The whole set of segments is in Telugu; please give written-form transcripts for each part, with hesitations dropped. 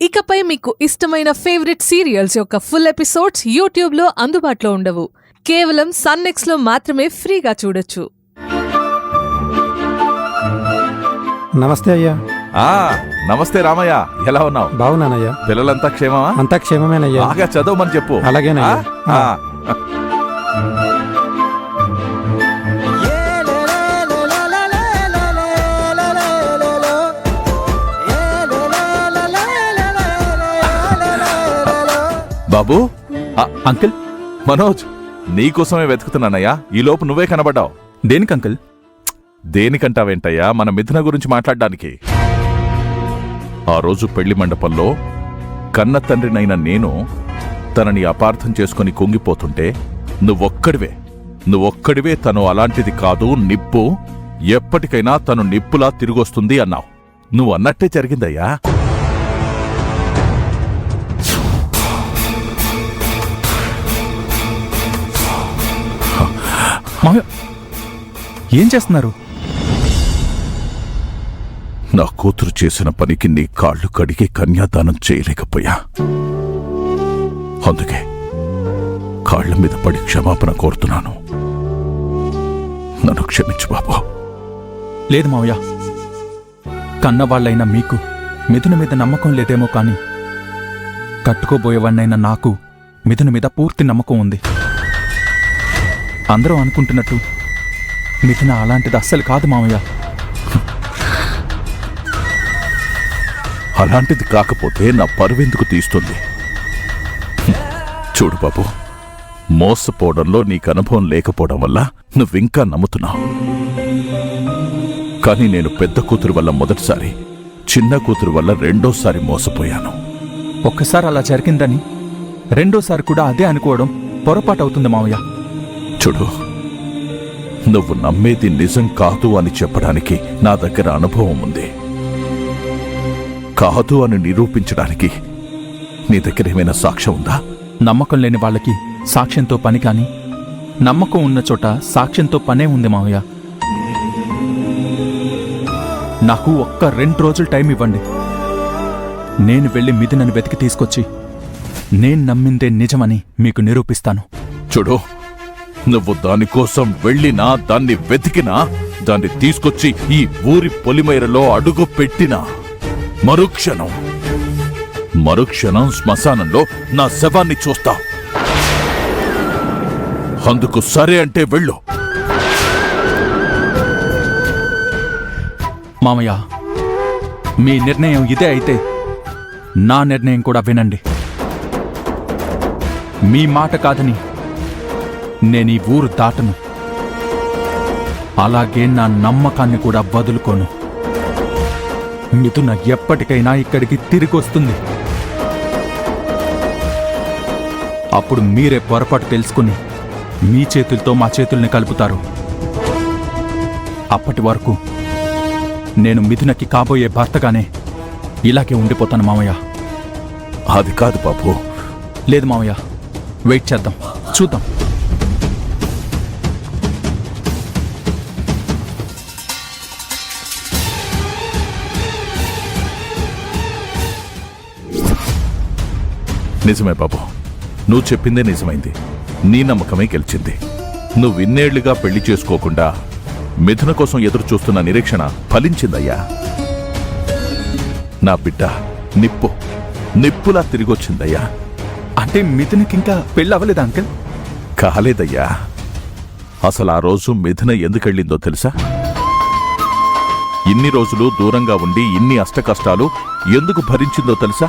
ఇకపై మీకు ఇష్టమైన ఫేవరెట్ సీరియల్స్ యొక్క ఫుల్ ఎపిసోడ్స్ యూట్యూబ్లో అందుబాటులో ఉండవు. కేవలం సన్నెక్స్లో మాత్రమే ఫ్రీగా చూడొచ్చు. నమస్తే అయ్యా. నమస్తే రామయ్య, ఎలా ఉన్నావు? బాగున్నానయ్యా. పిల్లలంతా క్షేమమా? అంతా క్షేమమేనయ్యా. బాగా చదవమని చెప్పు. అలాగేనయ్యా. బాబు, అంకుల్, మనోజ్, నీకోసమే వెతుకుతున్నానయ్యా. ఈలోపు నువ్వే కనబడ్డావు. దేనికి అంకుల్? దేనికంటావేంటయ్యా, మన మిథున గురించి మాట్లాడడానికి. ఆ రోజు పెళ్లి మండపంలో కన్న తండ్రినైన నేను తనని అపార్థం చేసుకుని కుంగిపోతుంటే నువ్వొక్కడివే తను అలాంటిది కాదు, నిప్పు, ఎప్పటికైనా తను నిప్పులా తిరిగొస్తుంది అన్నావు. నువ్వు అన్నట్టే జరిగిందయ్యా. ఏం చేస్తున్నారు? నా కూతురు చేసిన పనికి నీ కాళ్ళు కడిగి కన్యాదానం చేయలేకపోయా. అందుకే కాళ్ల మీద పడి క్షమాపణ కోరుతున్నాను. నన్ను క్షమించు బాబు. లేదు మావయ్య, కన్నవాళ్లైనా మీకు మిథున మీద నమ్మకం లేదేమో కాని కట్టుకోబోయేవాణ్ణైనా నాకు మిథున మీద పూర్తి నమ్మకం ఉంది. అందరూ అనుకుంటున్నట్టు మిథున అలాంటిది అస్సలు కాదు మావయ్య. అలాంటిది కాకపోతే నా పరువెందుకు తీస్తుంది? చూడు బాబు, మోసపోవడంలో నీకు అనుభవం లేకపోవడం వల్ల నువ్వింకా నమ్ముతున్నావు. కానీ నేను పెద్ద కూతురు వల్ల మొదటిసారి, చిన్న కూతురు వల్ల రెండోసారి మోసపోయాను. ఒక్కసారి అలా జరిగిందని రెండోసారి కూడా అదే అనుకోవడం పొరపాటవుతుంది మావయ్య. చూడు, నువ్వు నమ్మేది నిజం కాదు అని చెప్పడానికి నా దగ్గర అనుభవం ఉంది. కాదు అని నిరూపించడానికి నీ దగ్గర ఏమైనా సాక్ష్యం ఉందా? నమ్మకం లేని వాళ్ళకి సాక్ష్యంతో పని కాని, నమ్మకం ఉన్న చోట సాక్ష్యంతో పనే ఉంది మావయ్య. నాకు ఒక్క 2 రోజులు టైం ఇవ్వండి. నేను వెళ్ళి మిథునని వెతికి తీసుకొచ్చి నేను నమ్మిందే నిజమని మీకు నిరూపిస్తాను. చూడు, నువ్వు దానికోసం వెళ్ళినా, దాన్ని వెతికినా, దాన్ని తీసుకొచ్చి ఈ ఊరి పొలిమేరలో అడుగు పెట్టినా మరుక్షణం శ్మశానంలో నా శవాన్ని చూస్తా. అందుకు సరే అంటే వెళ్ళు. మామయ్య, మీ నిర్ణయం ఇదే అయితే నా నిర్ణయం కూడా వినండి. మీ మాట కాదని నేను ఈ ఊరు దాటను. అలాగే నా నమ్మకాన్ని కూడా వదులుకోను. మిథున ఎప్పటికైనా ఇక్కడికి తిరిగొస్తుంది. అప్పుడు మీరే పొరపాటు తెలుసుకుని మీ చేతులతో మా చేతుల్ని కలుపుతారు. అప్పటి వరకు నేను మిథునకి కాబోయే భర్తగానే ఇలాగే ఉండిపోతాను మామయ్య. అది కాదు బాబు. లేదు మామయ్య, వెయిట్ చేద్దాం, చూద్దాం. నిజమే బాబు, నువ్వు చెప్పిందే నిజమైంది. నీ నమ్మకమే గెలిచింది. నువ్వు ఇన్నేళ్లుగా పెళ్లి చేసుకోకుండా మిథున కోసం ఎదురు చూస్తున్న నిరీక్షణ ఫలించిందయ్యా. నా బిడ్డ నిప్పులా తిరిగొచ్చిందయ్యా. అంటే మిథునకింకా పెళ్ళి అవ్వలేదా అంకల్? కాలేదయ్యా. అసలు ఆ రోజు మిథున ఎందుకెళ్ళిందో తెలుసా? ఇన్ని రోజులు దూరంగా ఉండి ఇన్ని అష్టకష్టాలు ఎందుకు భరించిందో తెలుసా?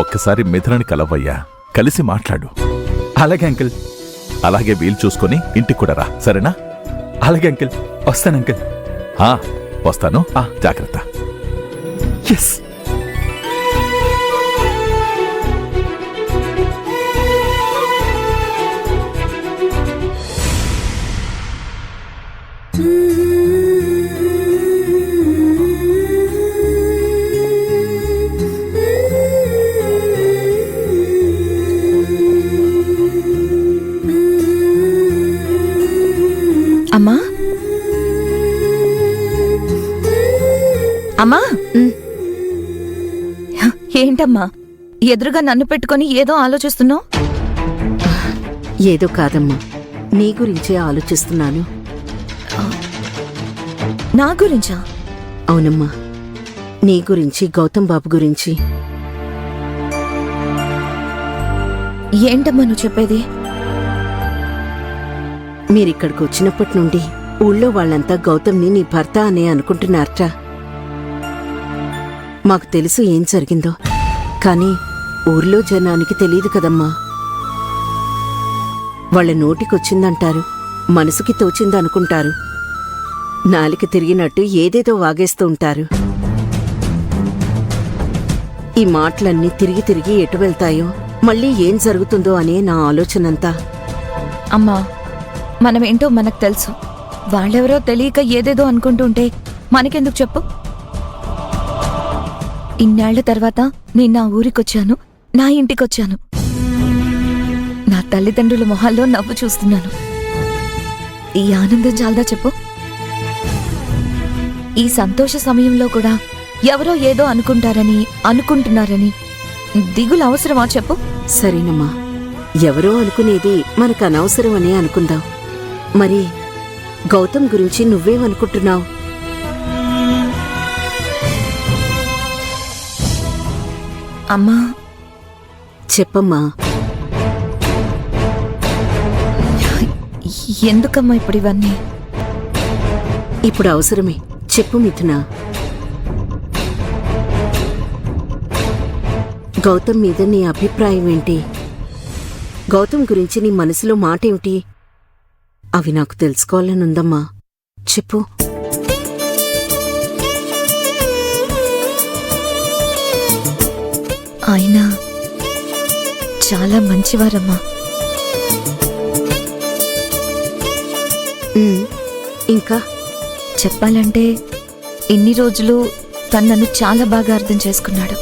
ఒక్కసారి మిథునని కలవయ్యా, కలిసి మాట్లాడు. అలాగే అంకిల్. అలాగే వీలు చూసుకొని ఇంటికి కూడా రా, సరేనా? అలాగే అంకిల్, వస్తాను అంకిల్. వస్తాను, జాగ్రత్త. ఎస్. అమ్మా ఏంటమ్మా ఎదురుగా నన్ను పెట్టుకొని ఏదో ఆలోచిస్తున్నావు? ఏదో కాదమ్మా, నీ గురించే ఆలోచిస్తున్నాను. నా గురించా? అవునమ్మా, నీ గురించి, గౌతమ్ బాబు గురించి. ఏంటమ్మా నువ్వు చెప్పేది? మీరిక్కడికి వచ్చినప్పటి నుండి ఊళ్ళో వాళ్ళంతా గౌతమ్ని నీ భర్త అనే అనుకుంటున్నారట. మాకు తెలుసు ఏం జరిగిందో, కానీ ఊర్లో జనానికి తెలియదు కదమ్మా. వాళ్ళ నోటికొచ్చిందంటారు, మనసుకి తోచిందనుకుంటారు, నాలిక తిరిగినట్టు ఏదేదో వాగేస్తూ ఉంటారు. ఈ మాటలన్నీ తిరిగి తిరిగి ఎటు వెళ్తాయో, మళ్ళీ ఏం జరుగుతుందో అనే నా ఆలోచనంతా. అమ్మా మనమేంటో మనకు తెలుసు. వాళ్ళెవరో తెలియక ఏదేదో అనుకుంటుంటే మనకెందుకు చెప్పు? ఇన్నేళ్ల తర్వాత నేను నా ఊరికొచ్చాను, నా ఇంటికొచ్చాను. నా తల్లిదండ్రుల మొహాల్లో నవ్వు చూస్తున్నాను. ఈ ఆనందం చాలదా చెప్పు? ఈ సంతోష సమయంలో కూడా ఎవరో ఏదో అనుకుంటున్నారని దిగులు అవసరమా చెప్పు? సరేనమ్మా, ఎవరో అనుకునేది మనకు అనవసరమనే అనుకుందాం. మరి గౌతమ్ గురించి నువ్వేమనుకుంటున్నావు? అమ్మా చెప్పమ్మా. ఎందుకమ్మా ఇప్పుడు ఇవన్నీ? ఇప్పుడు అవసరమే, చెప్పు మిథున. గౌతమ్ మీద నీ అభిప్రాయం ఏంటి? గౌతమ్ గురించి నీ మనసులో మాటేమిటి? అవి నాకు తెలుసుకోవాలనుందమ్మా, చెప్పు. ఆయన చాలా మంచివారమ్మా. ఇంకా చెప్పాలంటే ఇన్ని రోజులు తను నన్ను చాలా బాగా అర్థం చేసుకున్నాడు.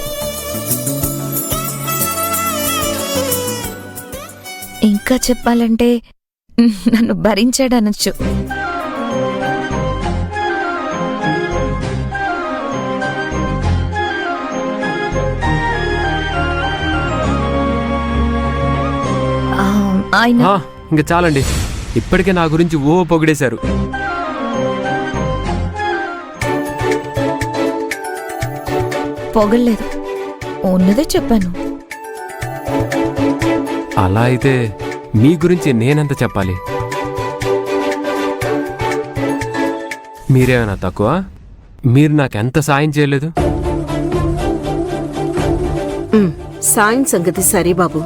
ఇంకా చెప్పాలంటే నన్ను భరించాడనొచ్చు. ఆయన ఇంక చాలండి, ఇప్పటికే నా గురించి ఓ పొగిడేశారు. పొగలేదు, ఉన్నదే చెప్పాను. అలా అయితే మీ గురించి నేనెంత చెప్పాలి? మీరేమైనా తక్కువ? మీరు నాకెంత సాయం చేయలేదు. సాయం సంగతి సరే బాబు,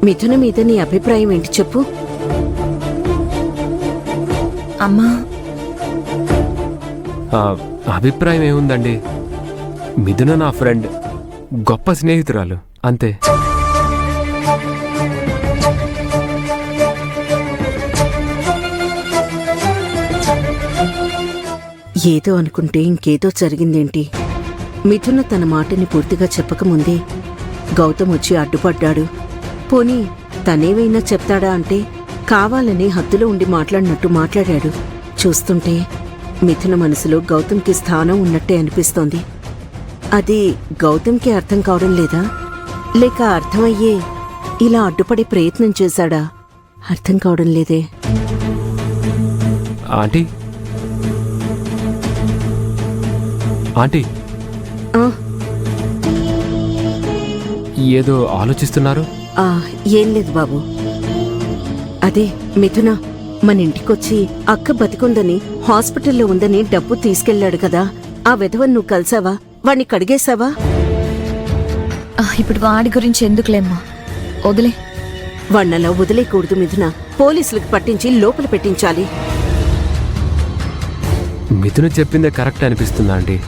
మిథున మీద నీ అభిప్రాయం ఏంటి చెప్పు. అమ్మా అభిప్రాయం ఏముందండి, మిథున నా ఫ్రెండ్, గొప్ప స్నేహితురాలు, అంతే. ఏదో అనుకుంటే ఇంకేదో జరిగిందేంటి? మిథున తన మాటని పూర్తిగా చెప్పకముందే గౌతమ్ వచ్చి అడ్డుపడ్డాడు. పోనీ తనేవైనా చెప్తాడా అంటే కావాలని హద్దులో ఉండి మాట్లాడినట్టు మాట్లాడాడు. చూస్తుంటే మిథున మనసులో గౌతమ్కి స్థానం ఉన్నట్టే అనిపిస్తోంది. అది గౌతమ్కి అర్థం కావడం లేదా, లేక అర్థమయ్యే ఇలా అడ్డుపడే ప్రయత్నం చేశాడా? అర్థం కావడం లేదే. ఆంటీ ఆంటీ ఏదో ఆలోచిస్తున్నారు? ఏం లేదు బాబు. అదే మిథున మన ఇంటికొచ్చి అక్క బతికుందని, హాస్పిటల్లో ఉందని డబ్బు తీసుకెళ్లాడు కదా, ఆ వెధవను నువ్వు కలిసావా? వాణ్ణి కడిగేశావా? ఇప్పుడు వాడి గురించి ఎందుకులేమ్మా, వదిలే. వాణ్ణలా వదిలేకూడదు మిథున, పోలీసులకు పట్టించి లోపల పెట్టించాలి. మిథున చెప్పిందే కరెక్ట్ అనిపిస్తుందా అండి?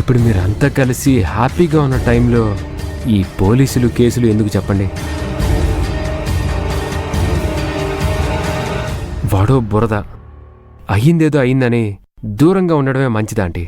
ఇప్పుడు మీరంతా కలిసి హ్యాపీగా ఉన్న టైంలో ఈ పోలీసులు కేసులు ఎందుకు చెప్పండి? వాడో బురద, అయ్యిందేదో అయిందని దూరంగా ఉండడమే మంచిదా ఆంటీ?